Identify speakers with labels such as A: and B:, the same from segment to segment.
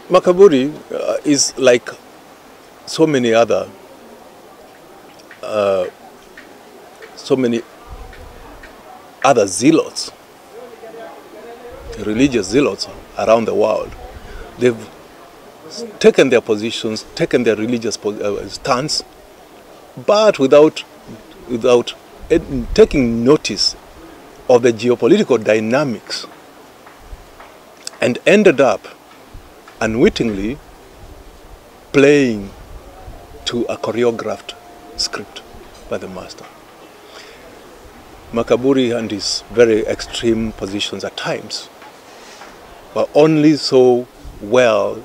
A: Makaburi is like so many other, uh, so many other zealots, religious zealots around the world. They've taken their positions, taken their religious stance, but without taking notice of the geopolitical dynamics, and ended up unwittingly playing to a choreographed script by the master. Makaburi and his very extreme positions at times were only so well,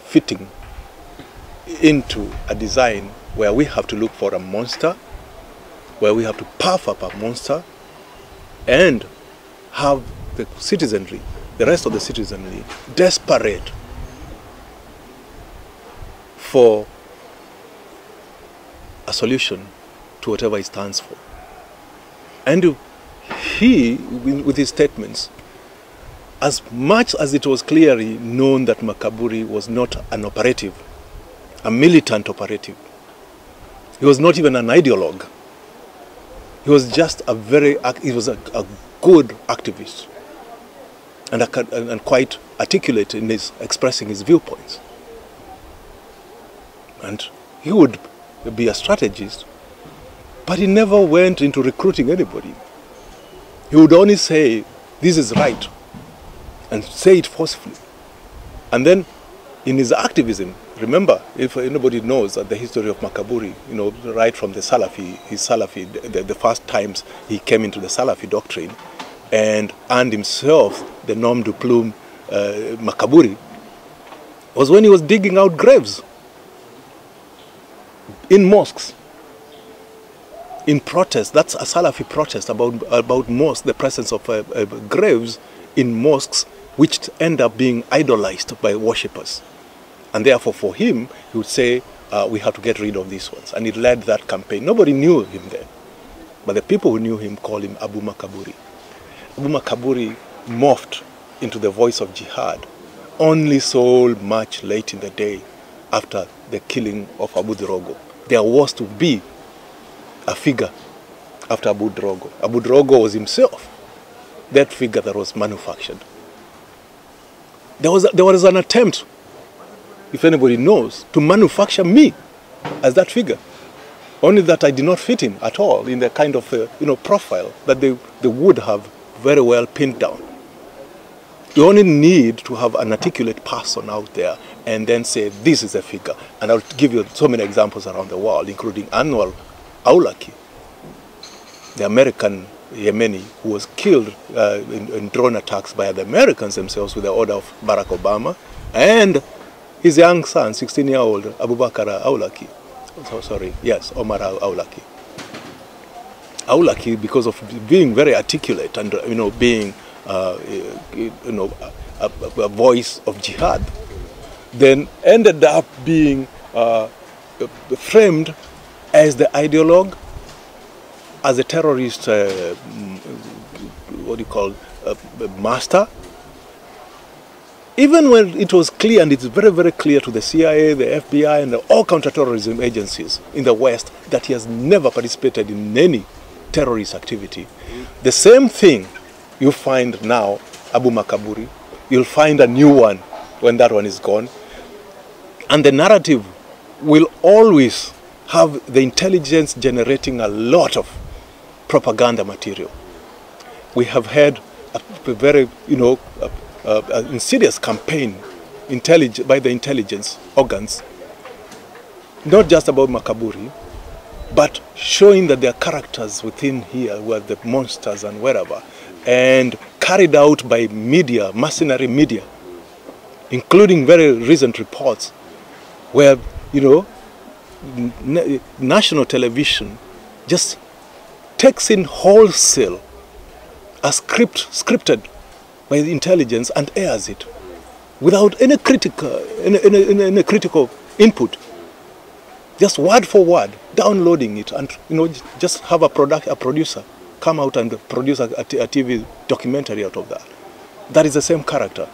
A: fitting into a design where we have to look for a monster, where we have to puff up a monster, and have the citizenry, the rest of the citizenry, desperate for a solution to whatever he stands for. And he, with his statements, as much as it was clearly known that Makaburi was not an operative, a militant operative, he was not even an ideologue. He was just a good activist and quite articulate in his expressing his viewpoints. And he would be a strategist, but he never went into recruiting anybody. He would only say, this is right, and say it forcefully. And then in his activism, remember, if anybody knows that the history of Makaburi, right from the Salafi, the first times he came into the Salafi doctrine and earned himself the nom de plume Makaburi, was when he was digging out graves in mosques, in protest. That's a Salafi protest about mosques, the presence of graves in mosques, which end up being idolized by worshippers. And therefore, for him, he would say, we have to get rid of these ones. And he led that campaign. Nobody knew him then. But the people who knew him called him Abu Makaburi. Abu Makaburi morphed into the voice of jihad only so much late in the day after the killing of Abu Drogo. There was to be a figure after Abu Drogo. Abu Drogo was himself that figure that was manufactured. There was an attempt, if anybody knows, to manufacture me as that figure. Only that I did not fit in at all in the kind of profile that they would have very well pinned down. You only need to have an articulate person out there and then say, this is a figure. And I'll give you so many examples around the world, including Anwar Awlaki, the American Yemeni who was killed in drone attacks by the Americans themselves with the order of Barack Obama, and his young son, 16-year-old Abubakar Awlaki. Omar Awlaki. Awlaki, because of being very articulate and being a voice of jihad, then ended up being framed as the ideologue, as a terrorist, master. Even when it was clear, and it's very, very clear to the CIA, the FBI, and all counterterrorism agencies in the West, that he has never participated in any terrorist activity. The same thing you find now, Abu Makaburi. You'll find a new one when that one is gone. And the narrative will always have the intelligence generating a lot of propaganda material. We have had a very, insidious campaign by the intelligence organs, not just about Makaburi, but showing that there are characters within here were the monsters and wherever, and carried out by media, mercenary media, including very recent reports where, national television just takes in wholesale a scripted by the intelligence and airs it without any critical input, just word for word, downloading it, and just have a producer come out and produce a TV documentary out of that. That is the same character.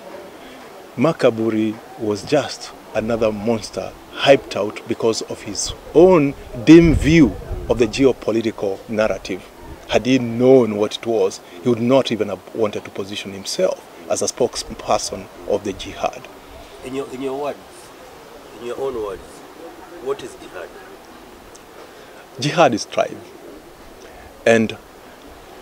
A: Makaburi was just another monster hyped out because of his own dim view of the geopolitical narrative. Had he known what it was, he would not even have wanted to position himself as a spokesperson of the jihad.
B: In your words, in your own words, what is jihad?
A: Jihad is strife, and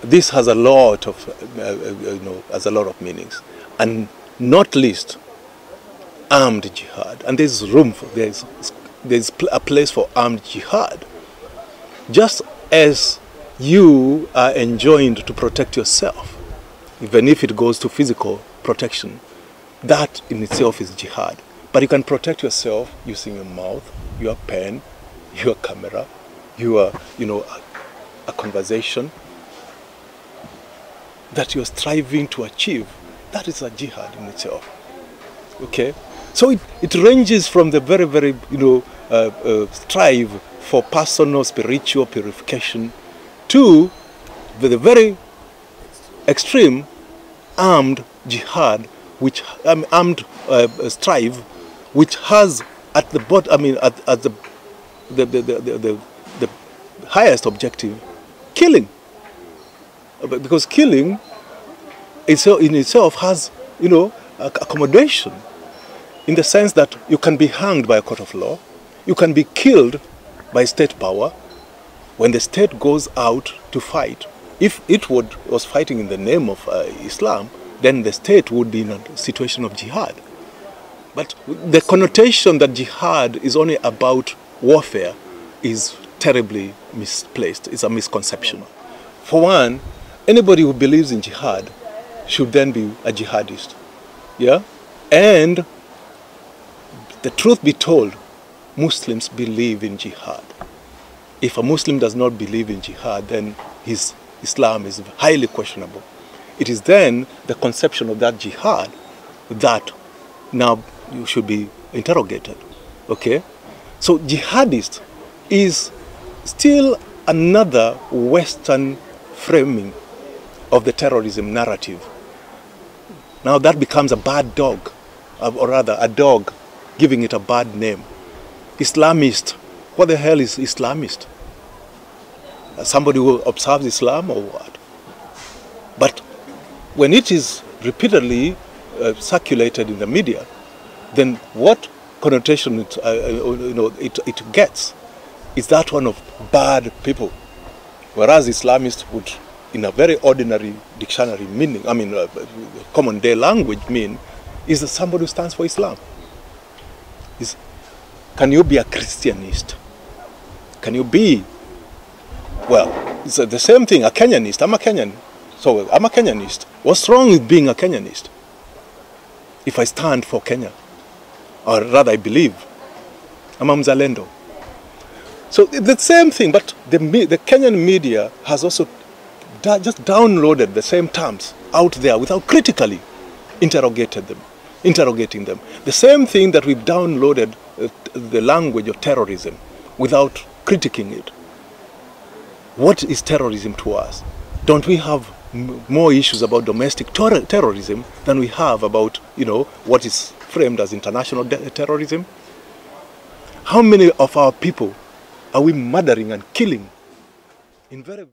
A: this has a lot of meanings, and not least armed jihad. And there's a place for armed jihad. Just as you are enjoined to protect yourself, even if it goes to physical protection, that in itself is jihad. But you can protect yourself using your mouth, your pen, your camera, your, a conversation that you're striving to achieve. That is a jihad in itself. Okay? So it ranges from the very, very, strive for personal spiritual purification to the very extreme armed jihad, which armed strive, which has at the bottom, at the highest objective, killing, because killing in itself has accommodation, in the sense that you can be hanged by a court of law, you can be killed by state power. When the state goes out to fight, if it was fighting in the name of Islam, then the state would be in a situation of jihad. But the connotation that jihad is only about warfare is terribly misplaced. It's a misconception. For one, anybody who believes in jihad should then be a jihadist. Yeah? And the truth be told, Muslims believe in jihad. If a Muslim does not believe in jihad, then his Islam is highly questionable. It is then the conception of that jihad that now you should be interrogated. Okay? So jihadist is still another Western framing of the terrorism narrative. Now that becomes a bad dog, or rather a dog giving it a bad name. Islamist. What the hell is Islamist? Somebody who observes Islam or what? But when it is repeatedly circulated in the media, then what connotation it gets is that one of bad people. Whereas Islamist would, in a very ordinary dictionary meaning, common day language mean, is somebody who stands for Islam. Can you be a Christianist? Can you be, well, it's the same thing, a Kenyanist. I'm a Kenyan, so I'm a Kenyanist. What's wrong with being a Kenyanist? If I stand for Kenya, or rather I believe, I'm a Mzalendo. So the same thing, but the Kenyan media has also just downloaded the same terms out there without critically interrogating them. The same thing that we've downloaded the language of terrorism without critiquing it. What is terrorism to us? Don't we have more issues about domestic terrorism than we have about, what is framed as international terrorism? How many of our people are we murdering and killing in very